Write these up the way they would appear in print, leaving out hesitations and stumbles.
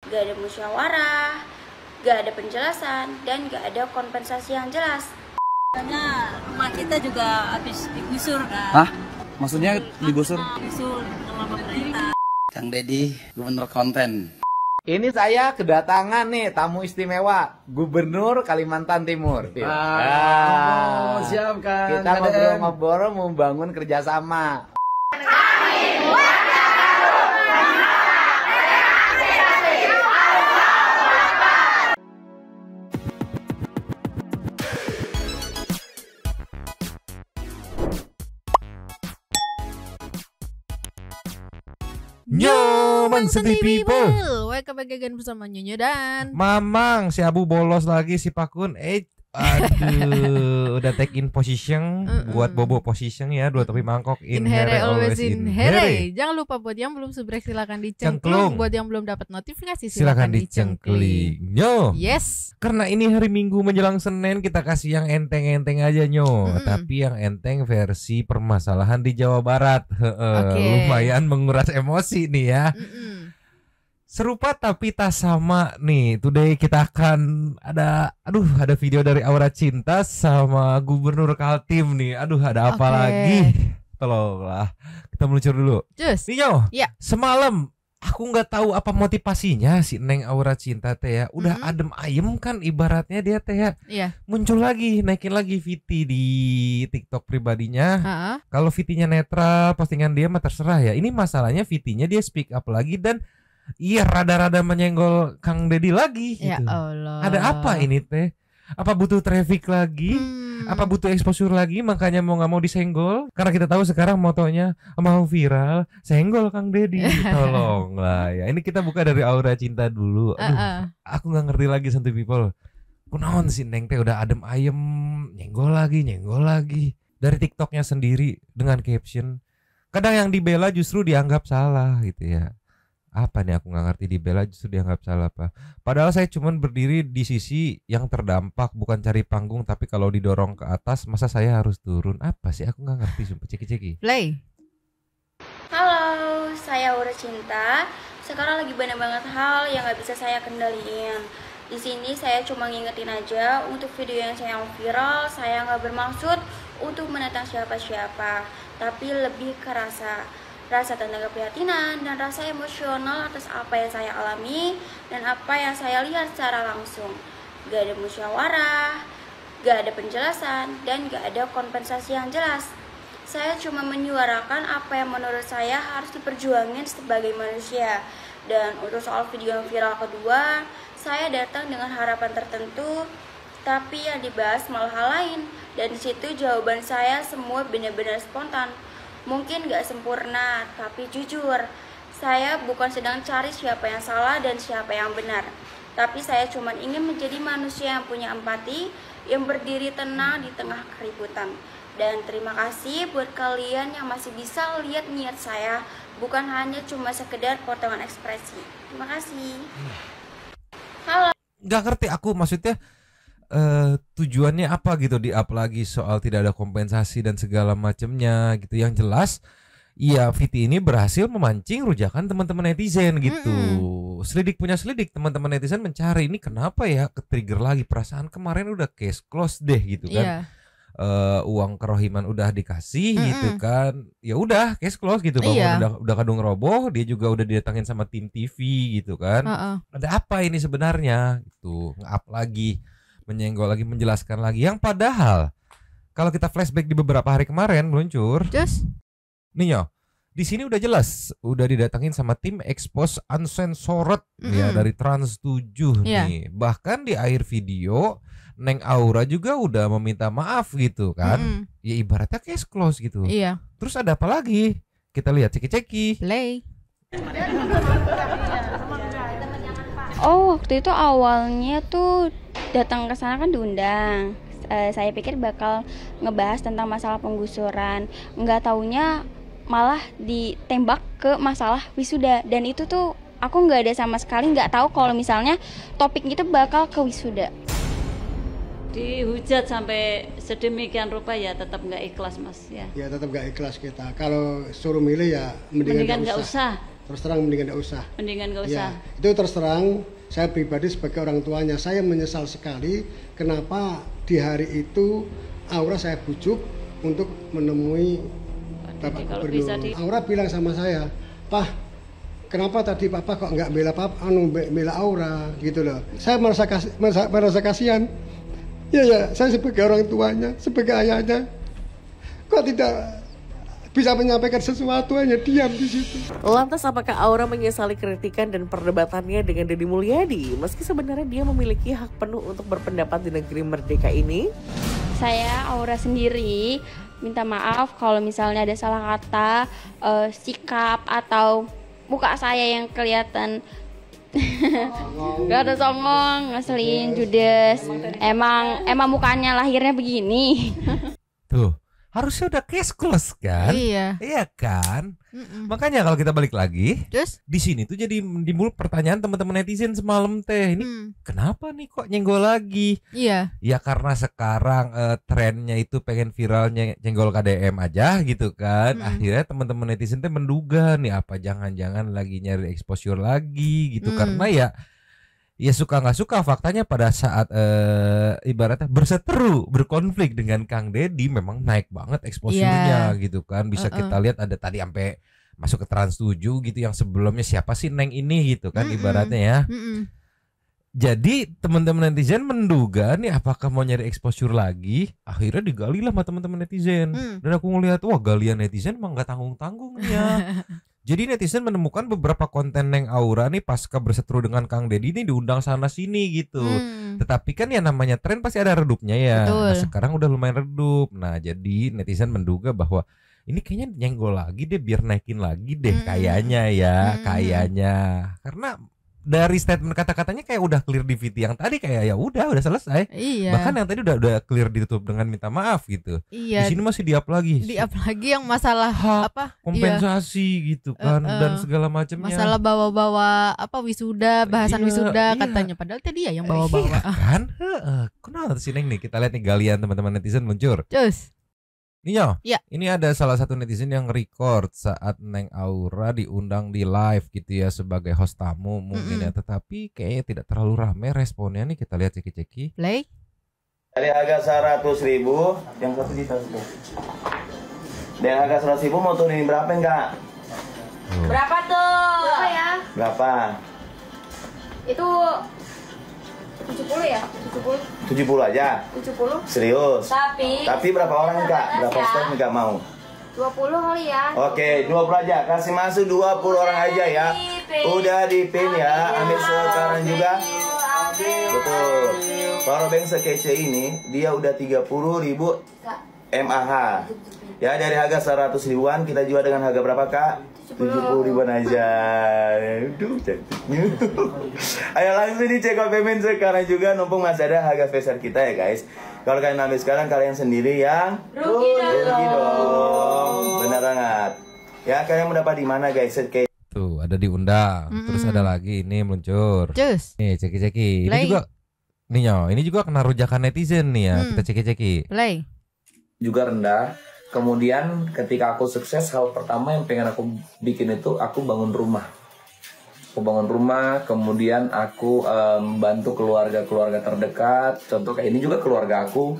gak ada musyawarah, gak ada penjelasan, dan gak ada kompensasi yang jelas. Karena rumah kita juga habis digusur kan. Hah? Maksudnya digusur? Digusur sama pemerintah. Kang Deddy, gubernur konten. Ini saya kedatangan nih tamu istimewa, Gubernur Kalimantan Timur. Siap kan? Kita ngobrol-ngobrol membangun kerjasama. Yo, Mang Sedih People. Welcome back again bersama Nyonya dan Mamang, si Abu bolos lagi si Pakun. Aduh, udah take in position buat bobo position ya, dua topi mangkok in here always in here. Jangan lupa buat yang belum subrek silakan dicengklung. Buat yang belum dapat notifikasi silakan dicengkling. Yo. Yes. Karena ini hari Minggu menjelang Senin, kita kasih yang enteng-enteng aja nyo. Tapi yang enteng versi permasalahan di Jawa Barat. Lumayan menguras emosi nih ya. Serupa tapi tak sama nih. Today kita akan ada video dari Aura Cinta sama Gubernur Kaltim nih. Ada apa lagi? Tolonglah. Kita meluncur dulu. Nyo, semalam aku nggak tahu apa motivasinya si Neng Aura Cinta teh ya. Udah adem ayem kan ibaratnya dia teh ya. Muncul lagi, naikin lagi VT di TikTok pribadinya. Kalau VT-nya netral, postingan dia mah terserah ya. Ini masalahnya VT-nya dia speak up lagi dan rada-rada menyenggol Kang Deddy lagi gitu. Ya Allah. Ada apa ini teh? Apa butuh traffic lagi? Apa butuh exposure lagi makanya mau nggak mau disenggol? Karena kita tahu sekarang motonya mau viral, senggol Kang Deddy. Tolonglah ya. Ini kita buka dari Aura Cinta dulu. Aku nggak ngerti lagi Santuy People. Kunaon si Neng teh udah adem ayem, nyenggol lagi. Dari TikToknya sendiri dengan caption. Kadang yang dibela justru dianggap salah gitu ya. Apa nih aku nggak ngerti, dibela justru dianggap salah apa. Padahal saya cuman berdiri di sisi yang terdampak, bukan cari panggung. Tapi kalau didorong ke atas masa saya harus turun? Apa sih aku nggak ngerti, sumpah. Ceki Play. Halo, saya Aura Cinta. Sekarang lagi banyak banget hal yang gak bisa saya kendaliin. Di sini saya cuma ngingetin aja, untuk video yang saya viral, saya nggak bermaksud untuk menentang siapa-siapa, tapi lebih ke rasa tentang keprihatinan dan rasa emosional atas apa yang saya alami dan apa yang saya lihat secara langsung. Gak ada musyawarah, gak ada penjelasan, dan gak ada kompensasi yang jelas. Saya cuma menyuarakan apa yang menurut saya harus diperjuangin sebagai manusia. Dan untuk soal video yang viral kedua, saya datang dengan harapan tertentu, tapi yang dibahas malah hal lain. Dan disitu jawaban saya semua benar-benar spontan. Mungkin gak sempurna, tapi jujur, saya bukan sedang cari siapa yang salah dan siapa yang benar. Tapi saya cuma ingin menjadi manusia yang punya empati, yang berdiri tenang di tengah keributan. Dan terima kasih buat kalian yang masih bisa lihat niat saya, bukan hanya cuma sekedar potongan ekspresi. Terima kasih. Halo. Gak ngerti aku, maksudnya tujuannya apa gitu di-up lagi soal tidak ada kompensasi dan segala macamnya gitu. Yang jelas ya VT ini berhasil memancing rujakan teman-teman netizen gitu. Selidik punya selidik, teman-teman netizen mencari ini kenapa ya ke-trigger lagi, perasaan kemarin udah case close deh gitu kan. Uang kerohiman udah dikasih gitu kan. Ya udah case close gitu. Udah kadung roboh, dia juga udah didatangin sama tim TV gitu kan. Ada apa ini sebenarnya gitu. Nge-up lagi, menyenggol lagi, menjelaskan lagi. Yang padahal kalau kita flashback di beberapa hari kemarin meluncur, nih yo, di sini udah jelas, udah didatangin sama tim Expose Uncensored ya dari Trans 7 nih. Bahkan di akhir video Neng Aura juga udah meminta maaf gitu kan. Ya ibaratnya case close gitu. Terus ada apa lagi? Kita lihat ceki-ceki. Play. Waktu itu awalnya tuh datang ke sana kan diundang. Saya pikir bakal ngebahas tentang masalah penggusuran. Nggak taunya malah ditembak ke masalah wisuda. Dan itu tuh aku nggak ada sama sekali nggak tahu kalau misalnya topik itu bakal ke wisuda. Dihujat sampai sedemikian rupa ya tetap nggak ikhlas Mas ya. Ya tetap nggak ikhlas kita. Kalau suruh milih ya mendingan nggak usah. terus terang mendingan nggak usah. Mendingan nggak usah. Ya, itu terus terang saya pribadi sebagai orang tuanya, saya menyesal sekali kenapa di hari itu Aura saya bujuk untuk menemui Bapak Gubernur. Aura bilang sama saya, "Pak, kenapa tadi Papa kok nggak bela Aura gitu loh." Saya merasa kasihan. Ya, saya sebagai orang tuanya, sebagai ayahnya, kok tidak bisa menyampaikan sesuatu, hanya diam di situ. Lantas apakah Aura menyesali kritikan dan perdebatannya dengan Deddy Mulyadi meski sebenarnya dia memiliki hak penuh untuk berpendapat di negeri merdeka ini? Saya Aura sendiri minta maaf kalau misalnya ada salah kata, sikap atau muka saya yang kelihatan gak ada songong, ngeselin, judes. Emang mukanya lahirnya begini. Tuh, harusnya udah case close kan? Iya. Iya kan? Makanya kalau kita balik lagi, terus di sini tuh jadi timbul pertanyaan teman-teman netizen semalam teh. Ini kenapa nih kok nyenggol lagi? Iya. Ya karena sekarang trennya itu pengen viralnya nyenggol KDM aja gitu kan. Akhirnya teman-teman netizen teh menduga nih apa jangan-jangan lagi nyari exposure lagi gitu. Karena ya suka nggak suka faktanya pada saat ibaratnya berseteru berkonflik dengan Kang Deddy memang naik banget exposure-nya gitu kan. Bisa kita lihat ada tadi sampai masuk ke Trans 7 gitu yang sebelumnya siapa sih Neng ini gitu kan ibaratnya ya. Jadi teman-teman netizen menduga nih apakah mau nyari exposure lagi. Akhirnya digali lah sama teman-teman netizen. Dan aku ngelihat wah galian netizen emang nggak tanggung-tanggungnya. Jadi netizen menemukan beberapa konten Neng Aura nih pasca berseteru dengan Kang Deddy ini diundang sana sini gitu. Tetapi kan ya namanya tren pasti ada redupnya ya. Nah, sekarang udah lumayan redup. Nah jadi netizen menduga bahwa ini kayaknya nyenggol lagi deh biar naikin lagi deh kayaknya ya. Kayaknya. Karena dari statement kata-katanya kayak udah clear di VT yang tadi kayak ya udah selesai. Iya. Bahkan yang tadi udah clear ditutup dengan minta maaf gitu. Iya. Di sini masih diap lagi. Diap lagi yang masalah apa? Kompensasi gitu kan dan segala macamnya. Masalah bawa-bawa apa wisuda, bahasan wisuda katanya padahal tadi ya yang bawa-bawa. Iya kan? Kenapa sih Neng nih? Kita lihat nih galian teman-teman netizen muncul. Cus. Ninyo, ya. Ini ada salah satu netizen yang record saat Neng Aura diundang di live gitu ya sebagai host tamu mungkin ya, tetapi kayaknya tidak terlalu rame responnya nih, kita lihat ceki-ceki. Play. Dari harga 100.000, yang satu juta. Dari harga 100.000 mau turunin berapa enggak? Berapa tuh? Berapa ya? Berapa? Itu 70 ya? 70 aja? 70? Serius? Tapi berapa orang enggak? Berapa stok enggak mau? 20 kali ya. Oke, 20 aja. Kasih masuk 20 orang aja ya. Udah dipin ya. Ambil sekarang juga. Betul. Power bank sekece ini dia udah 30.000 mAh. Ya dari harga 100 ribuan kita jual dengan harga berapa Kak? 70 ribuan aja. Aduh cantiknya. Ayo langsung dicek payment sekarang juga. Numpung masih ada harga besar kita ya guys. Kalau kalian ambil sekarang kalian sendiri yang rugi dong. Benar banget. Ya kalian mendapat di mana guys? Tuh ada diundang. Terus ada lagi ini meluncur. Nih ceki-ceki. Ini juga ini juga kena rujakan netizen nih ya. Kita ceki-ceki. Play. Juga rendah. Kemudian ketika aku sukses, hal pertama yang pengen aku bikin itu aku bangun rumah. Aku bangun rumah, kemudian aku bantu keluarga-keluarga terdekat. Contoh kayak ini juga keluarga aku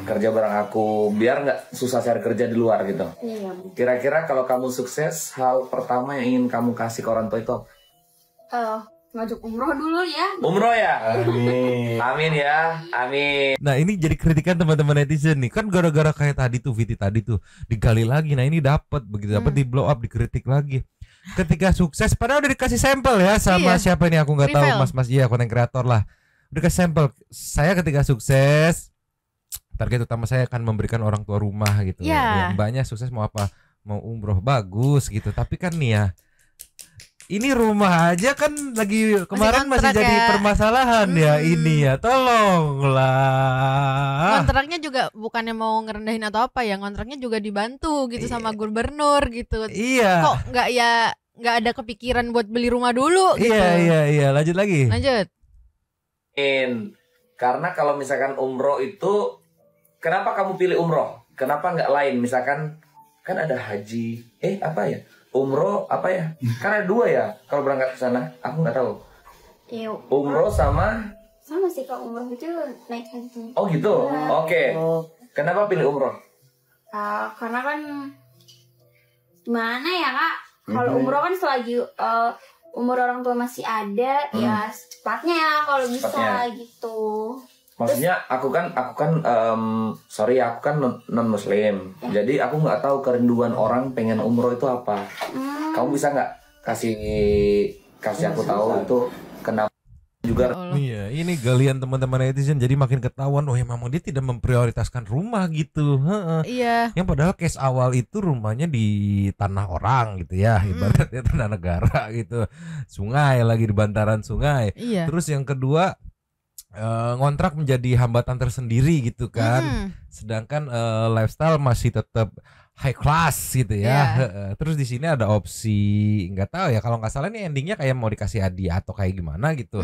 kerja bareng aku, biar nggak susah cari kerja di luar gitu. Kira-kira kalau kamu sukses, hal pertama yang ingin kamu kasih ke orang tua itu apa? Ngajak umroh dulu ya. Umroh ya? Amin. Amin ya, amin. Nah ini jadi kritikan teman-teman netizen nih. Kan gara-gara kayak tadi tuh VT tadi tuh digali lagi. Nah ini dapat begitu dapat di blow up, dikritik lagi. Ketika sukses padahal udah dikasih sampel ya sama siapa ini aku nggak tahu, mas iya konten kreator lah. Udah kasih sampel. Saya ketika sukses target utama saya akan memberikan orang tua rumah gitu. Ya, mbaknya sukses mau apa? Mau umroh, bagus gitu. Tapi kan nih ya, ini rumah aja kan lagi kemarin masih jadi permasalahan ya ini ya, tolonglah. Kontraknya juga bukannya mau ngerendahin atau apa ya, kontraknya juga dibantu gitu sama gubernur gitu. Iya. Kok nggak ada kepikiran buat beli rumah dulu gitu. Iya, lanjut lagi. Lanjut. Karena kalau misalkan umroh itu, kenapa kamu pilih umroh? Kenapa nggak lain? Misalkan kan ada haji, apa ya? umroh apa ya? Karena dua ya kalau berangkat ke sana. Aku nggak tahu. Iya. Umroh sama sih Kak, umroh itu naik haji. Oh gitu. Oke. Kenapa pilih umroh? Karena kan gimana ya Kak? Kalau umroh kan selagi umur orang tua masih ada, ya cepatnya ya kalau bisa gitu. Maksudnya aku kan sorry aku kan non muslim, jadi aku nggak tahu kerinduan orang pengen umroh itu apa. Kamu bisa nggak kasih aku tahu itu kenapa juga? Iya, ini galian teman-teman netizen, jadi makin ketahuan, oh ya memang dia tidak memprioritaskan rumah gitu. Iya. Yang padahal case awal itu rumahnya di tanah orang gitu ya, ibaratnya tanah negara gitu, sungai lagi di bantaran sungai. Iya. Terus yang kedua ngontrak menjadi hambatan tersendiri gitu kan. Sedangkan lifestyle masih tetap high class gitu ya. Terus di sini ada opsi nggak tahu ya, kalau nggak salah ini endingnya kayak mau dikasih hadiah atau kayak gimana gitu.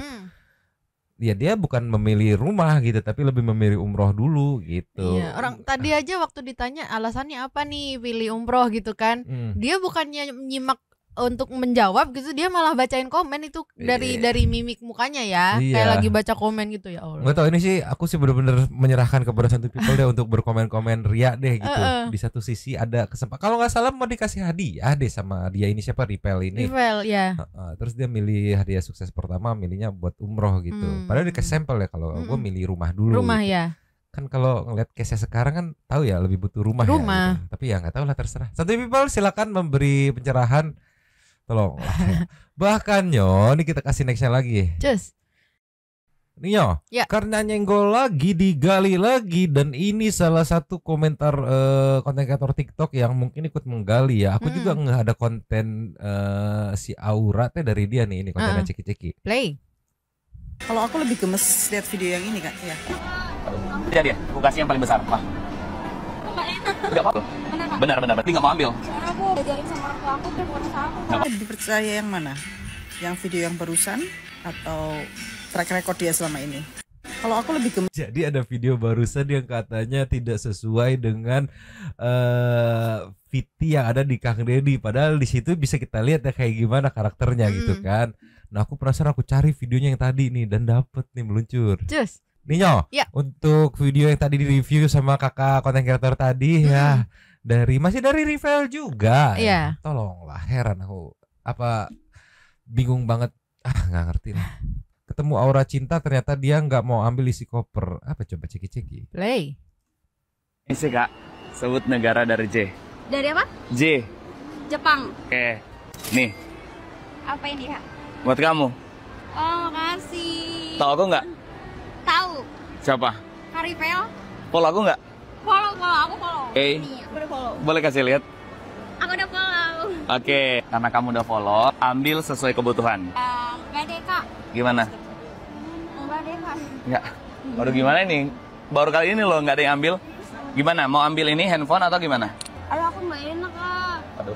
Ya dia bukan memilih rumah gitu, tapi lebih memilih umroh dulu gitu. Iya, orang tadi aja waktu ditanya alasannya apa nih pilih umroh gitu kan, dia bukannya nyimak untuk menjawab gitu, dia malah bacain komen itu dari mimik mukanya ya, kayak lagi baca komen gitu ya Allah. Nggak tahu, ini sih aku sih bener-bener menyerahkan kepada satu people deh untuk berkomen-komen ria deh gitu. Di satu sisi ada kesempatan, kalau nggak salah mau dikasih hadiah deh sama dia ini, siapa, Ripel ini. Ripel ya. Terus dia milih hadiah sukses pertama, milihnya buat umroh gitu. Padahal dikasih sampel ya, kalau gue milih rumah dulu. Rumah gitu. ya. Kan kalau ngeliat case sekarang kan tahu ya lebih butuh rumah. Ya, gitu. Tapi ya nggak tahu lah, terserah. Satu people silakan memberi pencerahan. Tolong. Bahkan ini kita kasih nextnya lagi. Cus. Nio, karena nyenggol lagi, digali lagi, dan ini salah satu komentar konten kreator TikTok yang mungkin ikut menggali ya. Aku juga nggak ada konten si Aura teh dari dia nih, ini kontennya ceki-ceki. Play. Kalau aku lebih gemes lihat video yang ini Kak, ya. Dia, aku kasih yang paling besar, Pak. Enggak apa-apa. Benar, berarti nggak mau ambil. Aku diajarin sama orang tua aku, bukan sama aku. Lebih percaya yang mana? Yang video yang barusan atau track record dia selama ini? Kalau aku lebih gemes. Jadi ada video barusan yang katanya tidak sesuai dengan Viti yang ada di Kang Deddy. Padahal di situ bisa kita lihat ya kayak gimana karakternya gitu kan. Nah aku penasaran, aku cari videonya yang tadi nih dan dapet nih meluncur. Cus. Ninyo, untuk video yang tadi di review sama kakak konten kreator tadi ya, masih dari Rivel juga. Iya. Tolonglah, heran aku. Apa bingung banget, nggak ngerti lah. Ketemu Aura Cinta, ternyata dia nggak mau ambil isi koper. Apa coba ceki-ceki? Play. Ini sih Kak, sebut negara dari J. Dari apa? J. Jepang. Oke, nih. Apa ini Kak? Buat kamu. Oh makasih. Tahu aku nggak? Tahu. Siapa? Karipel. Follow aku nggak? Follow, aku follow. Oke. Ini, aku udah follow. Boleh kasih lihat? Aku udah follow. Oke, karena kamu udah follow, ambil sesuai kebutuhan. Enggak deh Kak. Gimana? Enggak deh Kak. Enggak. Baru gimana ini? Baru kali ini loh nggak ada yang ambil. Gimana? Mau ambil ini handphone atau gimana? Aduh aku nggak enak Kak. Aduh.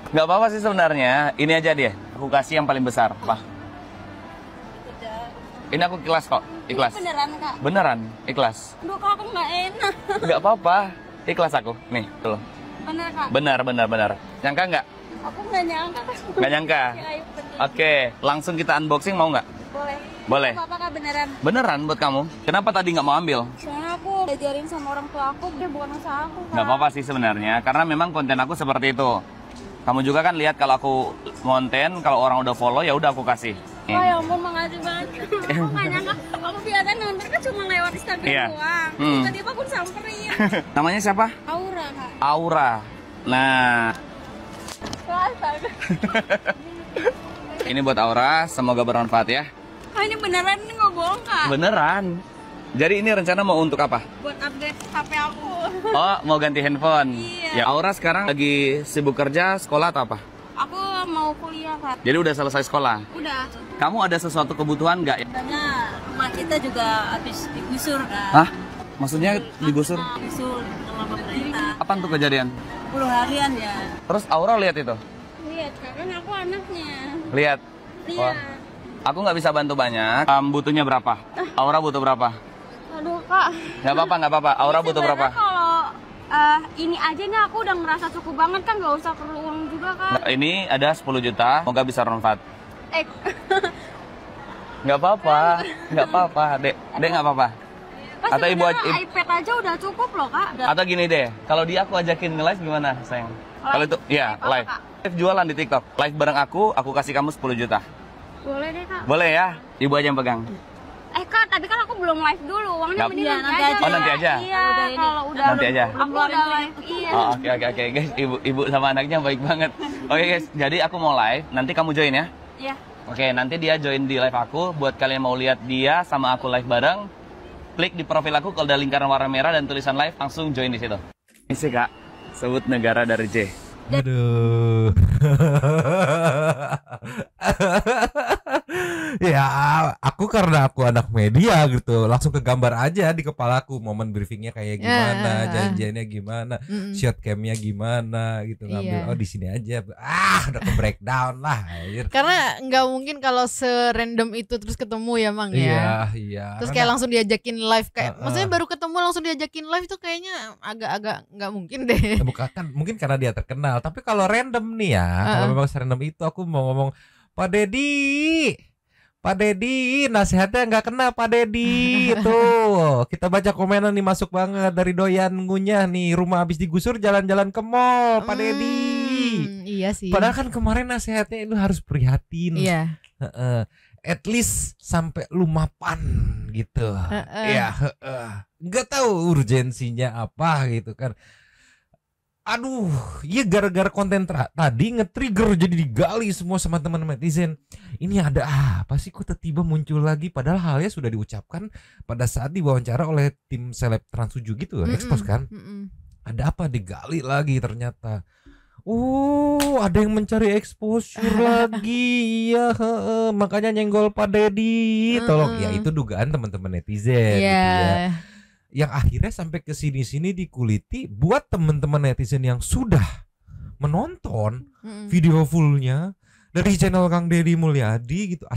Nggak apa-apa sih sebenarnya. Ini aja dia. Aku kasih yang paling besar. Apa? Ini aku ikhlas kok. Ikhlas. Ini beneran Kak? Beneran, ikhlas. Aduh Kak, aku nggak enak. Nggak apa-apa. Ikhlas aku. Nih, tuh. Bener Kak? Benar. Nyangka nggak? Aku nggak nyangka. Nggak nyangka? Oke, langsung kita unboxing mau nggak? Boleh. Boleh. Apa Kak, beneran? Beneran buat kamu. Kenapa tadi nggak mau ambil? Soalnya aku diajarin sama orang tua aku, bukan usaha aku Kak. Nggak apa-apa sih sebenarnya, karena memang konten aku seperti itu. Kamu juga kan lihat kalau aku konten, kalau orang udah follow ya udah aku kasih. Oh ya ampun, makasih banget. Aku nggak nyangka, aku biasa nonton kan cuma lewat Instagram doang. Tiba-tiba aku samperin. Namanya siapa? Aura Kak. Aura. Nah. Ini buat Aura, semoga bermanfaat ya. Ini beneran, ini nggak bohong Kak. Beneran. Jadi ini rencana mau untuk apa? Buat update HP aku. Oh, mau ganti handphone. Iya. Ya, Aura sekarang lagi sibuk kerja, sekolah atau apa? Aku mau kuliah Kak. Jadi udah selesai sekolah? Udah. Kamu ada sesuatu kebutuhan nggak? Karena rumah kita juga habis digusur kan. Hah? Maksudnya digusur? Digusur sama pemerintah. Kapan tuh kejadian? 10 harian ya. Terus Aura lihat itu? Lihat Kak, kan aku anaknya. Lihat? Iya. Aku nggak bisa bantu banyak. Butuhnya berapa? Aura butuh berapa? Aduh Kak. Nggak apa-apa. Aura butuh berapa? Kalau ini aja nih aku udah ngerasa cukup banget kan, nggak usah perlu uang juga juga Kak. Ini ada 10 juta, semoga bisa bermanfaat. Nggak apa-apa, Dek nggak apa-apa. Pasti Atau ibu iPad aja udah cukup loh Kak. Atau gini deh, kalau dia aku ajakin nge-live gimana sayang? Kalau itu, ya live. Live jualan di TikTok. Live bareng aku kasih kamu 10 juta. Boleh deh Kak. Boleh ya? Ibu aja yang pegang. Kak, tapi kan aku belum live dulu. Uangnya mending nanti aja. Oh, nanti aja? Iya, kalau udah Nanti aja? Aku udah live, iya. Oh, oke guys, ibu sama anaknya baik banget. Oke guys, jadi aku mau live, nanti kamu join ya? Iya. Oke, nanti dia join di live aku. Buat kalian yang mau lihat dia sama aku live bareng, klik di profil aku kalau ada lingkaran warna merah dan tulisan live, langsung join di situ. Ini sih Kak, sebut negara dari J. Aduh. Ya, aku karena aku anak media gitu, langsung kegambar aja di kepalaku momen briefingnya kayak gimana, janjiannya gimana, shot camnya gimana gitu, ngambil di sini aja. Udah ke breakdown lah. Karena nggak mungkin kalau serandom itu terus ketemu ya Mang ya. Iya. Terus kayak langsung diajakin live kayak, maksudnya baru ketemu langsung diajakin live itu kayaknya agak-agak nggak mungkin deh. Bukan kan, mungkin karena dia terkenal. Tapi kalau random nih ya, kalau memang serandom itu aku mau ngomong, Pak Dedi, nasihatnya nggak kena Pak Dedi. Tuh, kita baca komenan nih masuk banget dari doyan ngunyah nih, rumah habis digusur jalan-jalan ke mall, Pak Dedi. Iya sih. Padahal kan kemarin nasihatnya itu harus prihatin. Iya. At least sampai lu mapan gitu. Ya, nggak tahu urgensinya apa gitu kan. Aduh, iya gara-gara konten tadi nge-trigger jadi digali semua sama teman-teman netizen. Ini ada apa sih kok tiba-tiba muncul lagi, padahal halnya sudah diucapkan pada saat diwawancara oleh tim seleb Trans 7 gitu, expose kan. Ada apa, digali lagi ternyata. Ada yang mencari exposure lagi. Iya, makanya nyenggol Pak Dedi. Tolong ya, itu dugaan teman-teman netizen gitu ya. Yang akhirnya sampai ke sini-sini dikuliti buat teman-teman netizen yang sudah menonton video fullnya dari channel Kang Deddy Mulyadi gitu,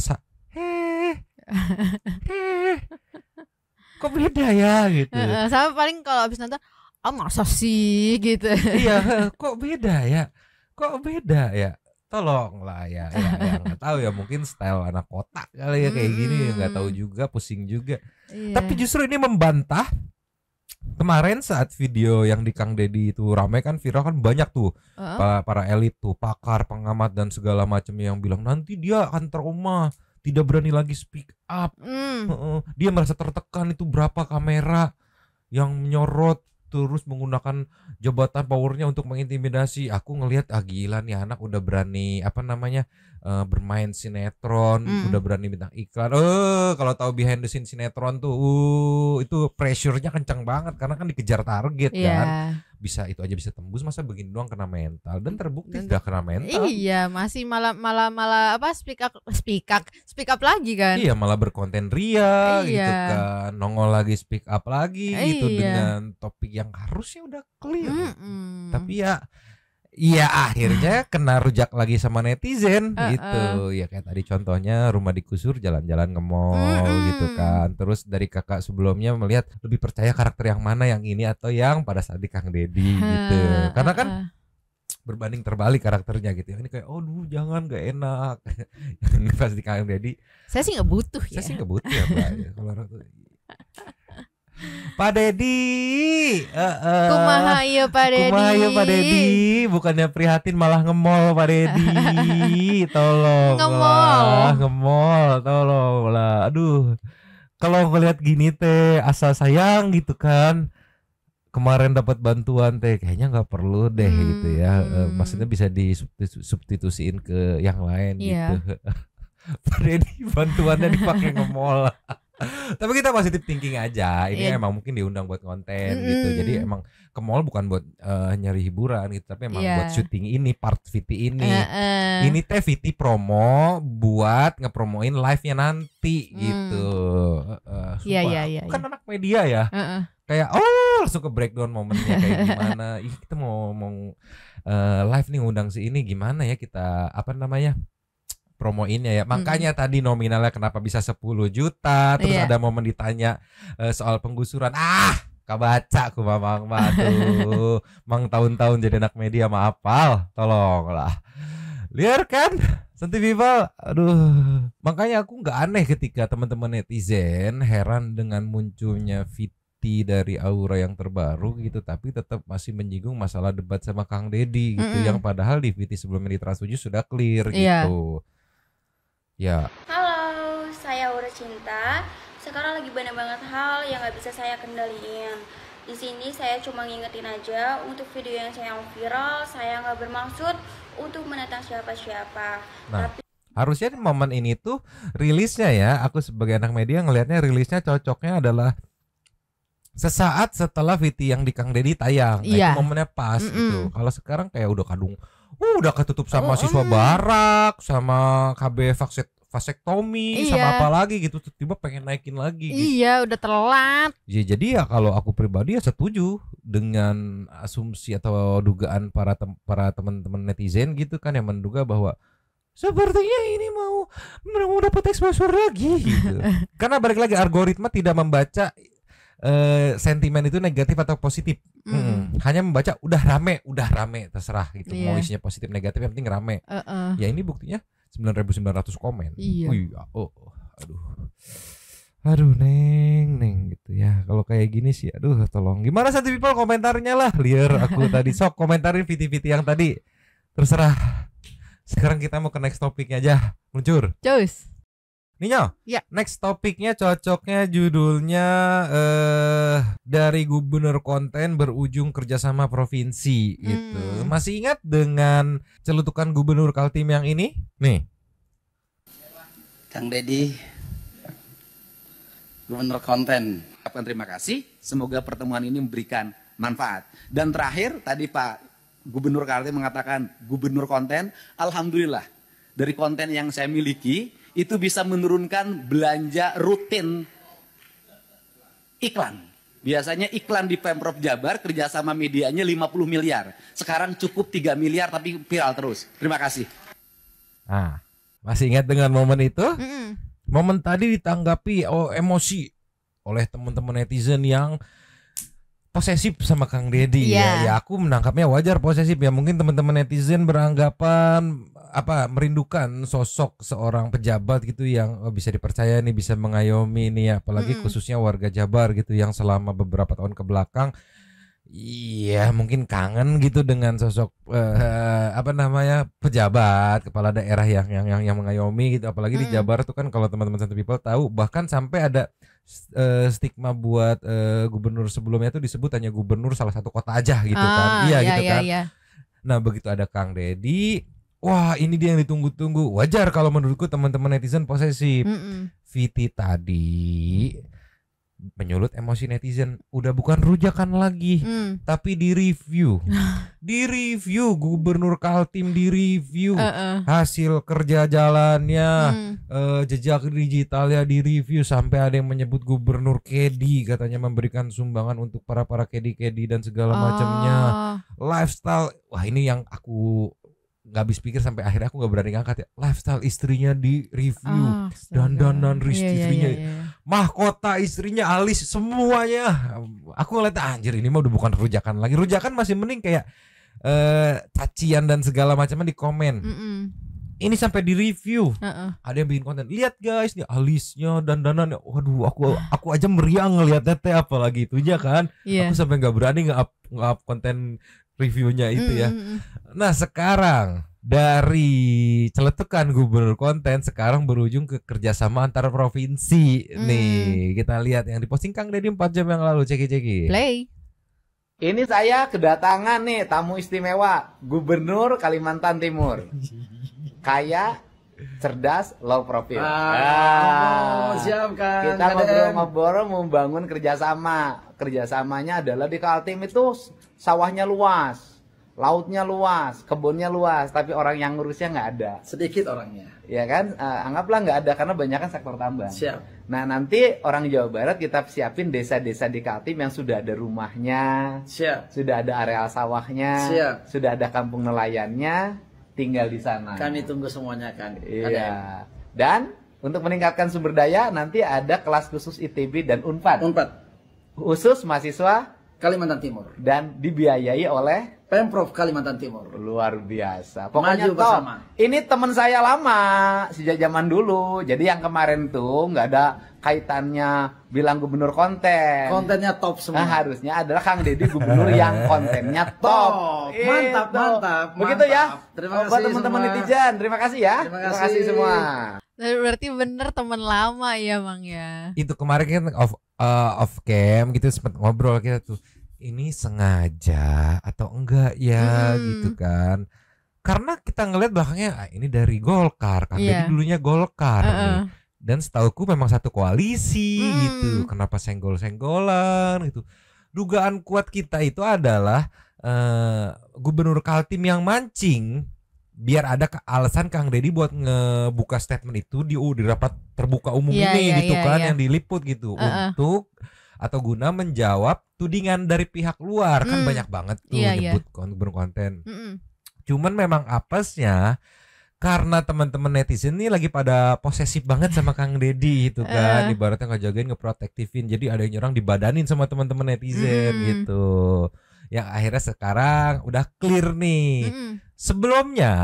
kok beda ya gitu. Sama paling kalau abis nonton, masa sih gitu. Iya, kok beda ya, tolonglah ya nggak tahu ya, mungkin style anak kota kali ya kayak gini, nggak tahu juga, pusing juga. Tapi justru ini membantah. Kemarin saat video yang di Kang Deddy itu ramai kan, viral kan, banyak tuh para elit tuh, pakar, pengamat dan segala macam yang bilang nanti dia akan trauma, tidak berani lagi speak up. Dia merasa tertekan, itu berapa kamera yang menyorot, terus menggunakan jabatan powernya untuk mengintimidasi. Aku ngelihat gila nih anak udah berani bermain sinetron, udah berani bintang iklan. Kalau tahu behind the scene sinetron tuh itu pressure-nya kencang banget karena kan dikejar target kan. Bisa itu aja bisa tembus, masa begini doang kena mental, dan terbukti sudah kena mental. Iya, masih malah apa speak up lagi kan. Iya, malah berkonten ria gitu kan. Nongol lagi speak up lagi gitu dengan topik yang harusnya udah clear. Tapi ya akhirnya kena rujak lagi sama netizen gitu. Ya kayak tadi contohnya rumah digusur jalan-jalan ke mall gitu kan. Terus dari kakak sebelumnya melihat lebih percaya karakter yang mana, yang ini atau yang pada saat di Kang Deddy gitu. Karena kan berbanding terbalik karakternya gitu. Ini kayak jangan, gak enak. Pas di Kang Deddy saya sih nggak butuh ya. Saya sih nggak butuh ya Mbak ya. Kalau orang tuh Pak Deddy, kumaha ieu Pak Deddy, bukannya prihatin malah ngemol Pak Deddy, tolong ngemol, tolong lah. Aduh, kalau ngeliat gini teh asa sayang gitu kan. Kemarin dapat bantuan teh kayaknya nggak perlu deh gitu ya. Maksudnya bisa disubstitusiin ke yang lain gitu. Pak Deddy bantuannya dipakai ngemol. Tapi kita positive thinking aja. Ini emang mungkin diundang buat konten gitu. Jadi emang ke mall bukan buat nyari hiburan gitu, tapi emang buat syuting ini, part VT ini. Ini teh VT promo buat ngepromoin live-nya nanti gitu. Iya. Kan anak media ya. Kayak langsung ke breakdown momennya kayak gimana. Kita mau live nih ngundang si ini, gimana ya kita promoinnya ya. Makanya tadi nominalnya kenapa bisa 10 juta. Terus ada momen ditanya soal penggusuran. Kabaca aku mamang mah tuh. Mang tahun-tahun jadi anak media mah apal. Tolonglah. Liar kan? Santi people. Aduh. Makanya aku nggak aneh ketika teman-teman netizen heran dengan munculnya Viti dari Aura yang terbaru gitu, tapi tetap masih menyinggung masalah debat sama Kang Deddy gitu, yang padahal di Viti sebelumnya di Trans 7 sudah clear gitu. Ya. Halo, saya Aura Cinta. Sekarang lagi banyak banget hal yang nggak bisa saya kendaliin. Di sini saya cuma ngingetin aja untuk video yang saya viral, saya nggak bermaksud untuk menentang siapa-siapa. Nah, Tapi harusnya di momen ini tuh rilisnya ya, aku sebagai anak media ngelihatnya rilisnya cocoknya adalah sesaat setelah Viti yang di Kang Deddy tayang. Nah, itu momennya pas gitu. Kalau sekarang kayak udah kadung, udah ketutup sama siswa barak, sama KB vasektomi, sama apa lagi gitu, tiba pengen naikin lagi gitu. Iya, udah telat. Ya, jadi ya kalau aku pribadi ya setuju dengan asumsi atau dugaan para teman-teman netizen gitu kan, yang menduga bahwa sepertinya ini mau dapat exposure lagi gitu. Karena balik lagi algoritma tidak membaca sentimen itu negatif atau positif. Hanya membaca udah rame terserah gitu. Mau isinya positif negatif yang penting rame. Ya ini buktinya 9.900 komen. Iya. Aduh neng gitu ya. Kalau kayak gini sih aduh tolong. Gimana Santi people komentarnya lah. Liar aku tadi sok komentarin Viti yang tadi. Terserah. Sekarang kita mau ke next topiknya aja. Luncur. Cus. Ninyo, next topiknya cocoknya judulnya dari gubernur konten berujung kerjasama provinsi gitu. Masih ingat dengan celutukan gubernur Kaltim yang ini? Nih, Kang Deddy, gubernur konten. Terima kasih. Semoga pertemuan ini memberikan manfaat. Dan terakhir tadi Pak Gubernur Kaltim mengatakan gubernur konten. Alhamdulillah dari konten yang saya miliki itu bisa menurunkan belanja rutin iklan. Biasanya iklan di Pemprov Jabar kerjasama medianya 50 miliar. Sekarang cukup 3 miliar tapi viral terus. Terima kasih. Nah, masih ingat dengan momen itu? Momen tadi ditanggapi emosi oleh teman-teman netizen yang posesif sama Kang Deddy ya aku menangkapnya wajar posesif ya. Mungkin teman-teman netizen beranggapan merindukan sosok seorang pejabat gitu yang bisa dipercaya nih, bisa mengayomi nih, apalagi khususnya warga Jabar gitu yang selama beberapa tahun ke belakang mungkin kangen gitu dengan sosok pejabat kepala daerah yang mengayomi gitu, apalagi di Jabar tuh kan kalau teman-teman Santi people tahu bahkan sampai ada stigma buat gubernur sebelumnya tuh disebut hanya gubernur salah satu kota aja gitu kan. Nah, begitu ada Kang Deddy, wah ini dia yang ditunggu-tunggu. Wajar kalau menurutku teman-teman netizen posesif. Viti tadi menyulut emosi netizen, udah bukan rujakan lagi, tapi di review. Di review Gubernur Kaltim, di review hasil kerja jalannya, jejak digitalnya di review, sampai ada yang menyebut Gubernur Kedi katanya memberikan sumbangan untuk para kedi dan segala macamnya. Lifestyle, wah ini yang aku nggak habis pikir sampai akhirnya aku nggak berani ngangkat ya. Lifestyle istrinya di review, dandanan istrinya, mahkota istrinya, alis, semuanya. Aku ngeliat anjir ini mah udah bukan rujakan lagi. Rujakan masih mending kayak cacian dan segala macamnya di komen. Ini sampai di review. Ada yang bikin konten, lihat guys nih alisnya, dandanannya. Waduh, aku aja meriang ngeliatnya teh, apalagi itunya kan. Aku sampai nggak berani nge-up konten reviewnya itu ya. Nah sekarang dari celetukan gubernur konten sekarang berujung ke kerjasama antar provinsi. Nih kita lihat yang diposting Kang Deddy 4 jam yang lalu. Ceki play. Ini saya kedatangan nih tamu istimewa Gubernur Kalimantan Timur. Kaya, cerdas, low profile. Siap kan. Kita ngobrol-ngobrol membangun kerjasama. Kerjasamanya adalah di Kaltim itu sawahnya luas, lautnya luas, kebunnya luas, tapi orang yang ngurusnya nggak ada. Sedikit orangnya. Ya kan, anggaplah nggak ada karena banyak kan sektor tambang. Siap. Nah nanti orang Jawa Barat kita siapin desa-desa di Kaltim yang sudah ada rumahnya, sudah ada areal sawahnya, sudah ada kampung nelayannya, tinggal di sana. Kami tunggu semuanya kan. Iya. Dan untuk meningkatkan sumber daya nanti ada kelas khusus ITB dan Unpad. khusus mahasiswa Kalimantan Timur dan dibiayai oleh Pemprov Kalimantan Timur. Luar biasa. Pokoknya Maju bersama. Ini teman saya lama sejak zaman dulu. Jadi yang kemarin tuh nggak ada kaitannya bilang gubernur konten. Kontennya top semua. Nah, harusnya adalah Kang Deddy gubernur yang kontennya top. Mantap, mantap. Begitu ya. Terima kasih buat teman-teman semua. netizen. Terima kasih ya. Terima kasih semua. Berarti bener teman lama ya Bang ya. Itu kemarin kan off cam gitu sempat ngobrol kita tuh. Ini sengaja atau enggak ya gitu kan. Karena kita ngelihat belakangnya ini dari Golkar kan. Jadi dulunya Golkar nih. Dan setauku memang satu koalisi gitu. Kenapa senggol-senggolan gitu. Dugaan kuat kita itu adalah Gubernur Kaltim yang mancing biar ada alasan Kang Deddy buat ngebuka statement itu di rapat terbuka umum gitu kan yang diliput gitu untuk atau guna menjawab tudingan dari pihak luar kan banyak banget tuh nyebut gubernur konten. Cuman memang apesnya karena teman-teman netizen nih lagi pada posesif banget sama Kang Deddy gitu kan, ibaratnya ngejagain, ngeprotektifin, jadi ada yang nyerang dibadanin sama teman-teman netizen gitu. Yang akhirnya sekarang udah clear nih. Sebelumnya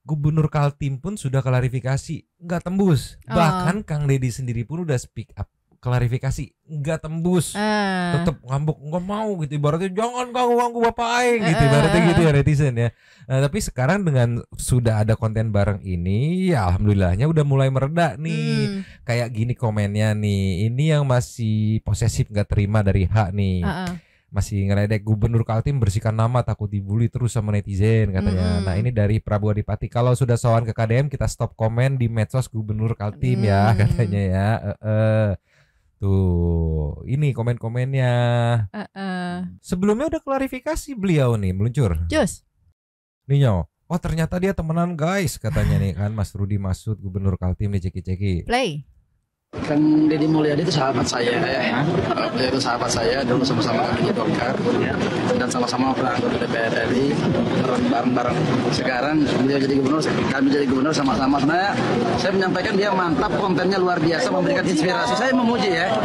Gubernur Kaltim pun sudah klarifikasi nggak tembus. Bahkan Kang Deddy sendiri pun udah speak up klarifikasi nggak tembus, tetap ngambek nggak mau gitu, ibaratnya jangan ganggu bapak aing gitu, ibaratnya gitu ya netizen ya. Tapi sekarang dengan sudah ada konten bareng ini ya alhamdulillahnya udah mulai mereda nih. Kayak gini komennya nih, ini yang masih posesif nggak terima dari hak nih. Masih ngeledek Gubernur Kaltim bersihkan nama takut dibully terus sama netizen katanya. Nah ini dari Prabowo Adipati, kalau sudah sowan ke KDM kita stop komen di medsos Gubernur Kaltim ya katanya ya. Tuh ini komen-komennya. Sebelumnya udah klarifikasi beliau nih meluncur. Jus Ninyo, oh ternyata dia temenan guys katanya nih kan, Mas Rudi Masud Gubernur Kaltim nih, ceki-ceki. Play. Kang Deddy Mulyadi itu sahabat saya ya. Beliau itu sahabat saya, dulu sama-sama di Golkar dan sama-sama pernah anggota DPR RI bareng-bareng. Sekarang beliau jadi gubernur, kami jadi gubernur sama-sama. Sebenarnya saya menyampaikan dia mantap, kontennya luar biasa, memberikan inspirasi. Saya memuji ya.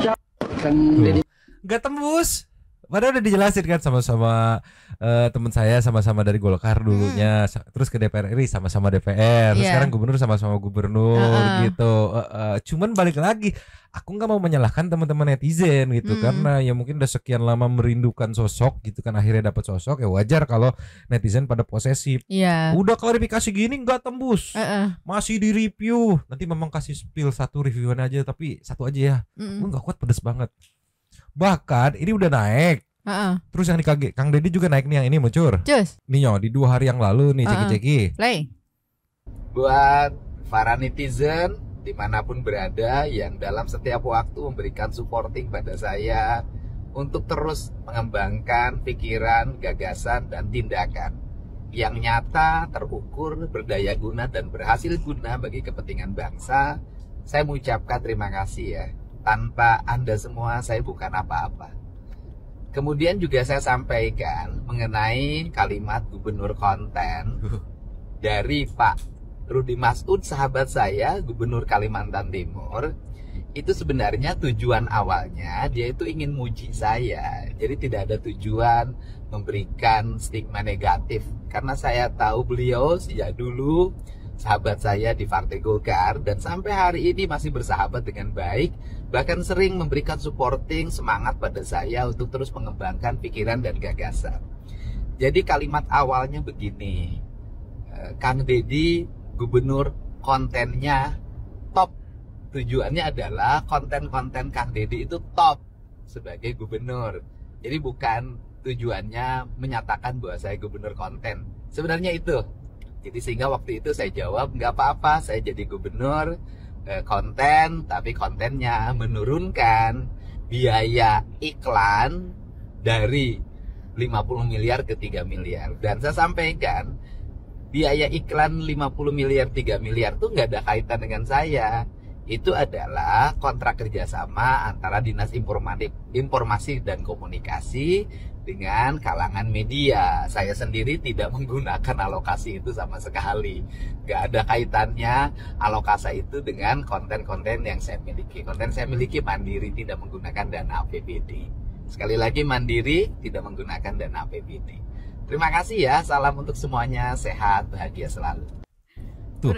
Kang Deddy Gak tembus. Padahal udah dijelasin kan sama-sama teman saya sama-sama dari Golkar dulunya, terus ke DPR RI sama-sama DPR, sekarang gubernur sama-sama gubernur gitu. Cuman balik lagi, aku nggak mau menyalahkan teman-teman netizen gitu, karena ya mungkin udah sekian lama merindukan sosok gitu kan, akhirnya dapat sosok ya wajar kalau netizen pada posesif. Udah klarifikasi gini nggak tembus, masih di review, nanti memang kasih spill satu reviewan aja tapi satu aja ya, gue nggak kuat, pedes banget. Bahkan ini udah naik. Terus yang di Kang Deddy juga naik nih, yang ini muncul. Ninyo di 2 hari yang lalu nih, ceki-ceki. Play. Buat para netizen dimanapun berada yang dalam setiap waktu memberikan supporting pada saya untuk terus mengembangkan pikiran, gagasan, dan tindakan yang nyata, terukur, berdaya guna, dan berhasil guna bagi kepentingan bangsa, saya mengucapkan terima kasih ya. Tanpa Anda semua saya bukan apa-apa. Kemudian juga saya sampaikan mengenai kalimat gubernur konten dari Pak Rudi Masud, sahabat saya, Gubernur Kalimantan Timur. Itu sebenarnya tujuan awalnya dia itu ingin muji saya. Jadi tidak ada tujuan memberikan stigma negatif. Karena saya tahu beliau sejak dulu sahabat saya di Partai Golkar dan sampai hari ini masih bersahabat dengan baik, bahkan sering memberikan supporting, semangat pada saya untuk terus mengembangkan pikiran dan gagasan. Jadi kalimat awalnya begini, Kang Deddy gubernur kontennya top. Tujuannya adalah konten-konten Kang Deddy itu top sebagai gubernur. Jadi bukan tujuannya menyatakan bahwa saya gubernur konten. Sebenarnya itu. Jadi sehingga waktu itu saya jawab nggak apa-apa, saya jadi gubernur konten, tapi kontennya menurunkan biaya iklan dari 50 miliar ke 3 miliar. Dan saya sampaikan biaya iklan 50 miliar 3 miliar itu nggak ada kaitan dengan saya. Itu adalah kontrak kerjasama antara Dinas Informasi dan Komunikasi dengan kalangan media. Saya sendiri tidak menggunakan alokasi itu sama sekali. Gak ada kaitannya alokasi itu dengan konten-konten yang saya miliki. Konten saya miliki mandiri, tidak menggunakan dana APBD. Sekali lagi mandiri, tidak menggunakan dana APBD. Terima kasih ya, salam untuk semuanya, sehat, bahagia selalu. Tuh,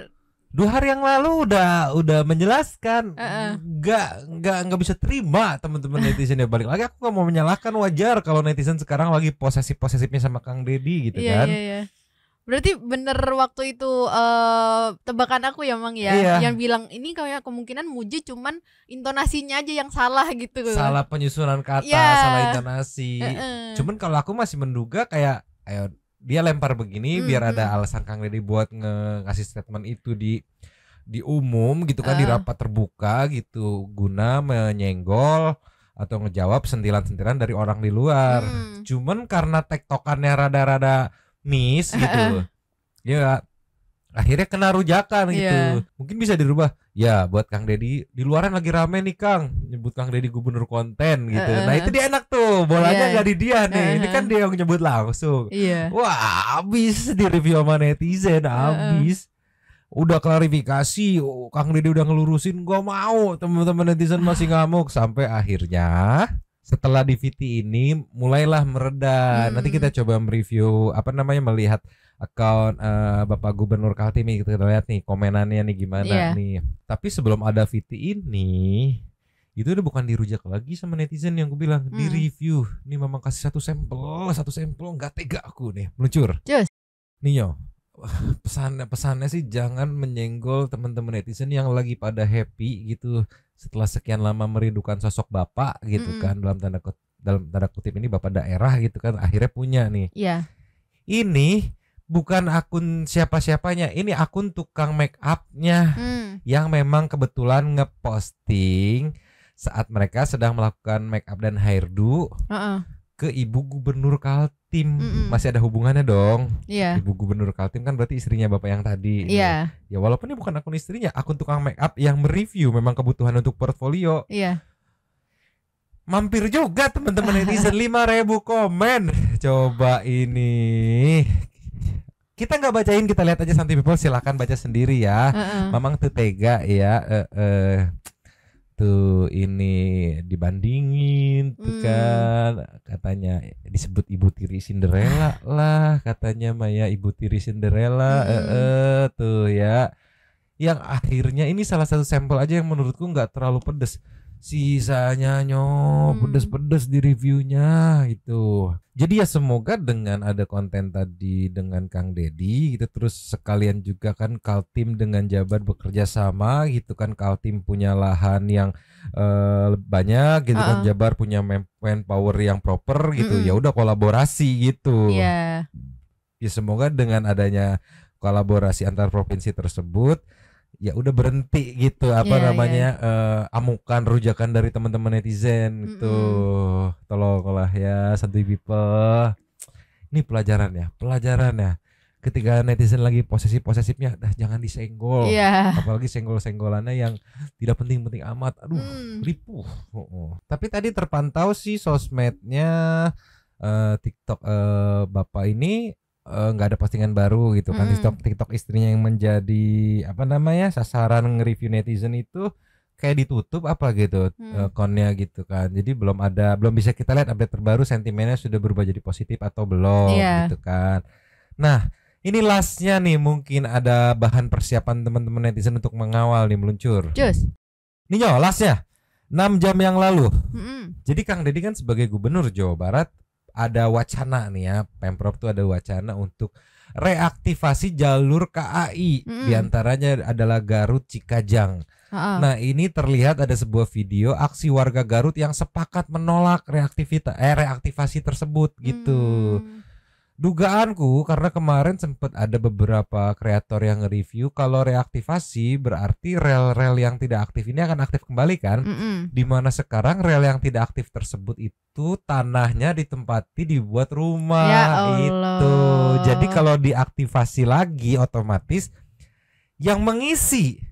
2 hari yang lalu udah menjelaskan, nggak bisa terima teman-teman netizen ya. Balik lagi aku nggak mau menyalahkan, wajar kalau netizen sekarang lagi posesifnya sama Kang Deddy gitu kan. Iya. Berarti bener waktu itu tebakan aku ya Mang ya, yang bilang ini kayak kemungkinan muji cuman intonasinya aja yang salah gitu. Salah penyusunan kata, salah intonasi. Cuman kalau aku masih menduga kayak, ayo dia lempar begini biar ada alasan Kang Deddy buat ngasih statement itu di umum gitu kan, di rapat terbuka gitu, guna menyenggol atau ngejawab sentilan-sentilan dari orang di luar. Cuman karena tektokannya rada-rada miss gitu, ya akhirnya kena rujakan gitu. Mungkin bisa dirubah ya, buat Kang Deddy di luaran lagi rame nih Kang, nyebut Kang Deddy gubernur konten gitu. Nah itu dia enak tuh, bolanya nggak di dia nih, ini kan dia yang nyebut langsung. Wah abis di review sama netizen, abis. Udah klarifikasi, Kang Deddy udah ngelurusin, gak mau, teman-teman netizen masih ngamuk. Sampai akhirnya setelah di VT ini mulailah mereda. Nanti kita coba mereview melihat akun Bapak Gubernur Kaltim, kita lihat nih komenannya nih gimana nih. Tapi sebelum ada VT ini, itu udah bukan dirujak lagi sama netizen yang gue bilang, di review. Nih memang kasih satu sampel nggak tega aku nih meluncur. Nih yo, pesannya sih jangan menyenggol teman-teman netizen yang lagi pada happy gitu setelah sekian lama merindukan sosok bapak gitu kan, dalam tanda kutip ini bapak daerah gitu kan, akhirnya punya nih. Ini bukan akun siapa-siapanya, ini akun tukang make up-nya yang memang kebetulan ngeposting saat mereka sedang melakukan make up dan hairdo ke Ibu Gubernur Kaltim. Masih ada hubungannya dong. Ibu Gubernur Kaltim kan berarti istrinya bapak yang tadi. Ya walaupun ini bukan akun istrinya, akun tukang make up yang mereview memang kebutuhan untuk portfolio. Mampir juga teman-teman netizen, 5.000 komen. Coba ini kita nggak bacain, kita lihat aja, Santi People silakan baca sendiri ya. Memang tuh tega ya. Tuh ini dibandingin tuh kan, katanya disebut ibu tiri Cinderella lah katanya Maya, ibu tiri Cinderella. Tuh ya, yang akhirnya ini salah satu sampel aja yang menurutku nggak terlalu pedes, sisanya pedes-pedes di reviewnya gitu. Jadi ya semoga dengan ada konten tadi dengan Kang Deddy gitu, terus sekalian juga kan Kaltim dengan Jabar bekerja sama gitu kan, Kaltim punya lahan yang banyak gitu kan, Jabar punya manpower yang proper gitu, ya udah kolaborasi gitu. Ya semoga dengan adanya kolaborasi antar provinsi tersebut ya udah berhenti gitu amukan rujakan dari teman-teman netizen gitu. Tolonglah ya Santuy People. Ini pelajaran ya. Ketika netizen lagi posesifnya, jangan disenggol. Apalagi senggol-senggolannya yang tidak penting-penting amat. Aduh, ripuh. Tapi tadi terpantau sih sosmednya TikTok Bapak ini nggak ada postingan baru gitu kan. TikTok istrinya yang menjadi sasaran nge-review netizen itu kayak ditutup apa gitu akunnya gitu kan. Jadi belum bisa kita lihat update terbaru sentimennya sudah berubah jadi positif atau belum gitu kan. Nah ini lastnya nih, mungkin ada bahan persiapan teman-teman netizen untuk mengawal nih meluncur. Nih yo lastnya 6 jam yang lalu. Jadi Kang Deddy kan sebagai Gubernur Jawa Barat ada wacana nih ya, Pemprov tuh ada wacana untuk reaktivasi jalur KAI, diantaranya adalah Garut Cikajang. Nah ini terlihat ada sebuah video aksi warga Garut yang sepakat menolak reaktivasi tersebut gitu. Dugaanku karena kemarin sempat ada beberapa kreator yang nge-review kalau reaktivasi berarti rel-rel yang tidak aktif ini akan aktif kembali kan. Dimana sekarang rel yang tidak aktif tersebut itu tanahnya ditempati dibuat rumah itu. Jadi kalau diaktifasi lagi otomatis yang mengisi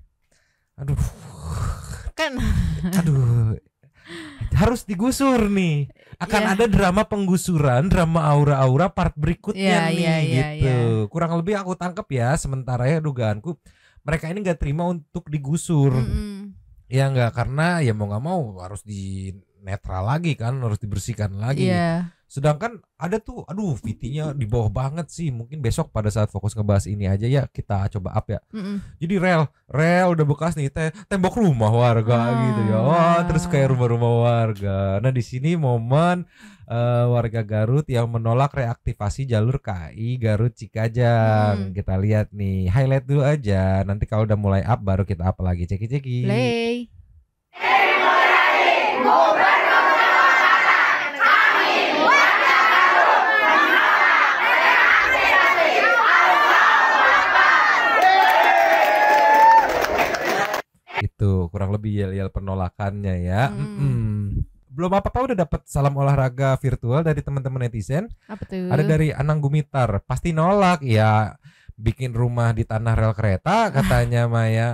harus digusur nih. Akan ada drama penggusuran, drama aura-aura part berikutnya gitu. Kurang lebih aku tangkap ya, sementara ya dugaanku mereka ini nggak terima untuk digusur. Ya nggak, karena ya mau nggak mau harus netral lagi kan, harus dibersihkan lagi. Sedangkan ada tuh, aduh VT-nya di bawah banget sih. Mungkin besok pada saat fokus ngebahas ini aja ya kita coba up ya. Jadi rel udah bekas nih, tembok rumah warga gitu ya. Wah, terus kayak rumah-rumah warga. Nah di sini momen warga Garut yang menolak reaktivasi jalur KAI Garut Cikajang. Kita lihat nih, highlight dulu aja. Nanti kalau udah mulai up baru kita up lagi. Ceki-ceki. Play. Itu kurang lebih yel-yel penolakannya ya. Belum apa-apa udah dapat salam olahraga virtual dari teman-teman netizen. Apa tuh? Ada dari Anang Gumitar, pasti nolak ya. Bikin rumah di tanah rel kereta katanya Maya.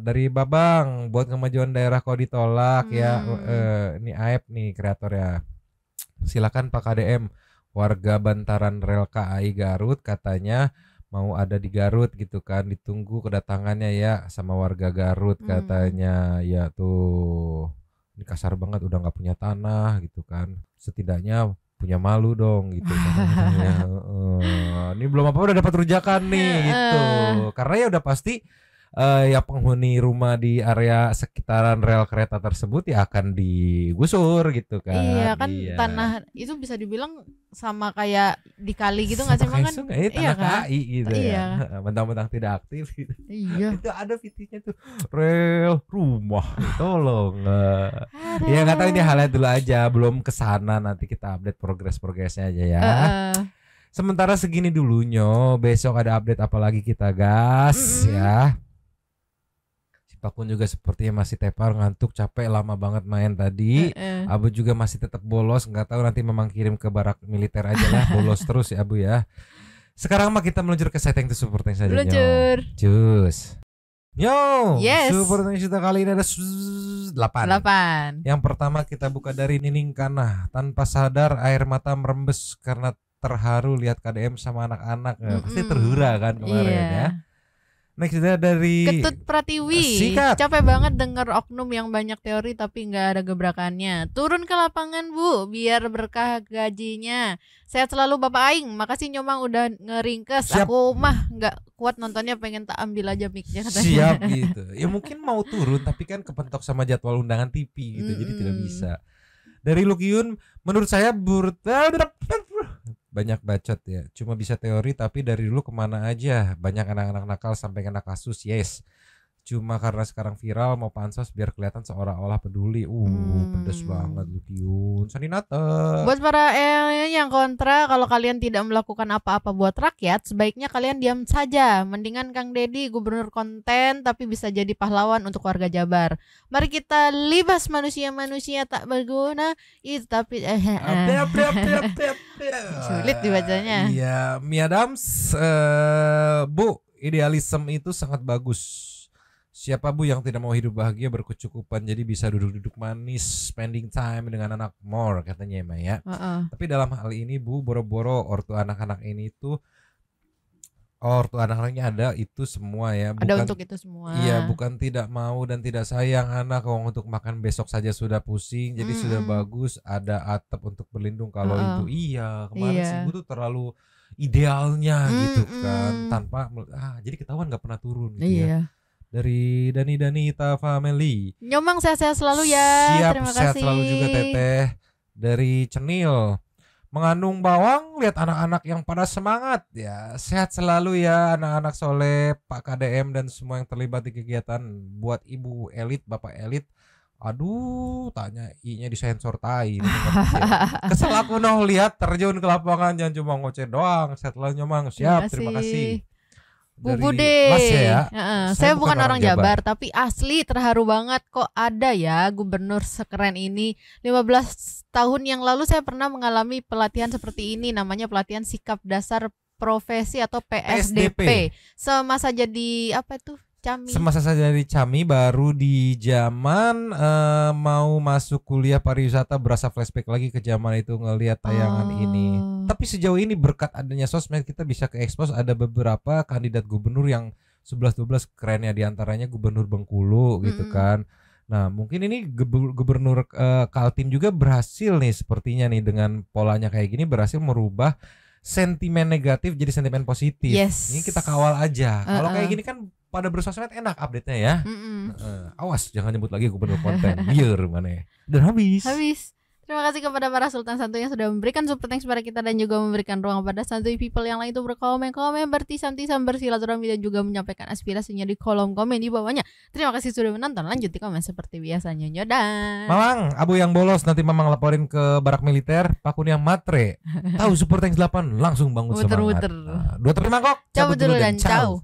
Dari Babang buat kemajuan daerah kok ditolak ya. Ini Aep nih kreator ya. Silakan Pak KDM, warga bantaran rel KAI Garut katanya mau ada di Garut gitu kan, ditunggu kedatangannya ya sama warga Garut katanya. Ya tuh, ini kasar banget, udah nggak punya tanah gitu kan, setidaknya punya malu dong gitu kan. Ini belum apa udah dapat rujakan nih gitu, karena ya udah pasti ya penghuni rumah di area sekitaran rel kereta tersebut ya akan digusur gitu kan. Iya kan, tanah itu bisa dibilang sama kayak di kali gitu nggak sih kan? Tanah KAI gitu ya. Mentang-mentang tidak aktif gitu. Iya. Itu ada VT-nya tuh, rel rumah, tolong. Ya nggak tahu, ini highlight dulu aja, belum kesana, nanti kita update progresnya aja ya. Sementara segini dulunya, besok ada update apa lagi kita gas ya. Pakun juga sepertinya masih tepar, ngantuk, capek, lama banget main tadi. Abu juga masih tetap bolos, nggak tahu nanti memang kirim ke barak militer aja lah, bolos terus ya Abu ya. Sekarang mah kita meluncur ke setting to supporting saja. Meluncur. Cus. Yo, yes. Supporting kita kali ini ada 8. Yang pertama kita buka dari Nining Kana. Tanpa sadar air mata merembes karena terharu lihat KDM sama anak-anak. Pasti terhura kan kemarin ya. Next dari Ketut Pratiwi. Capek banget denger oknum yang banyak teori tapi nggak ada gebrakannya. Turun ke lapangan Bu, biar berkah gajinya. Sehat selalu Bapak Aing. Makasih Nyomang udah ngeringkes. Aku mah nggak kuat nontonnya, pengen tak ambil aja mic-nya katanya. Siap gitu. Ya mungkin mau turun tapi kan kepentok sama jadwal undangan TV gitu, jadi tidak bisa. Dari Lukiun, menurut saya banyak bacot ya, cuma bisa teori tapi dari dulu kemana aja, banyak anak-anak nakal sampai kena kasus. Yes, cuma karena sekarang viral mau pansos biar kelihatan seolah-olah peduli. Pedes banget Lukiun. Saninata. Buat para yang kontra, kalau kalian tidak melakukan apa-apa buat rakyat, sebaiknya kalian diam saja. Mendingan Kang Deddy gubernur konten tapi bisa jadi pahlawan untuk warga Jabar. Mari kita libas manusia-manusia tak berguna itu tapi sulit dibacanya. Iya, Mia Dams, Bu, idealisme itu sangat bagus. Siapa Bu yang tidak mau hidup bahagia berkecukupan, jadi bisa duduk-duduk manis, spending time dengan anak more katanya Emma ya. Tapi dalam hal ini Bu, boro-boro ortu anak-anak ini tuh, ortu anak-anaknya ada itu semua ya. Bukan, ada untuk itu semua. Iya, bukan tidak mau dan tidak sayang anak, untuk makan besok saja sudah pusing. Jadi sudah bagus ada atap untuk berlindung kalau itu. Iya, kemarin sih Bu tuh terlalu idealnya gitu kan, tanpa jadi ketahuan nggak pernah turun gitu ya. Dari Danita Family. Nyomang sehat-sehat selalu ya. Siap, terima sehat kasih. Selalu juga Teteh. Dari Cenil. Mengandung bawang, lihat anak-anak yang pada semangat ya. Sehat selalu ya anak-anak soleh, Pak KDM dan semua yang terlibat di kegiatan. Buat Ibu Elit, Bapak Elit. Aduh, tanya I-nya disensor tai. Kesel aku lihat terjun ke lapangan, jangan cuma ngoceh doang. Sehat selalu Nyomang. Siap, terima kasih. Bu Bude, ya? Saya bukan orang Jabar, tapi asli terharu banget kok ada ya gubernur sekeren ini. 15 tahun yang lalu saya pernah mengalami pelatihan seperti ini, namanya pelatihan sikap dasar profesi atau PSDP. Semasa jadi apa itu? Cami. Semasa saya jadi Cami, baru di zaman mau masuk kuliah pariwisata, berasa flashback lagi ke zaman itu ngelihat tayangan ini. Tapi sejauh ini berkat adanya sosmed kita bisa ke expose ada beberapa kandidat gubernur yang 11-12 kerennya, diantaranya gubernur Bengkulu gitu kan. Nah, mungkin ini Gubernur Kaltim juga berhasil nih sepertinya nih dengan polanya kayak gini berhasil merubah sentimen negatif jadi sentimen positif. Yes. Ini kita kawal aja. Kalau kayak gini kan pada bersosmed enak update-nya ya. Awas jangan nyebut lagi Gubernur konten. Biar mana. Dan habis. Terima kasih kepada para Sultan Santuy yang sudah memberikan super thanks kepada kita dan juga memberikan ruang pada Santuy people yang lain itu berkomen-komen, bertisam-tisam, bersilaturahmi dan juga menyampaikan aspirasinya di kolom komen di bawahnya. Terima kasih sudah menonton. Lanjut di komen seperti biasanya. Nyodan. Mamang, abu yang bolos nanti Mamang laporin ke barak militer. Pakun yang matre. Tahu super thanks 8 langsung bangun semangat. Muter-muter. Nah, 2 terima kok. Cabut dulu dan ciao.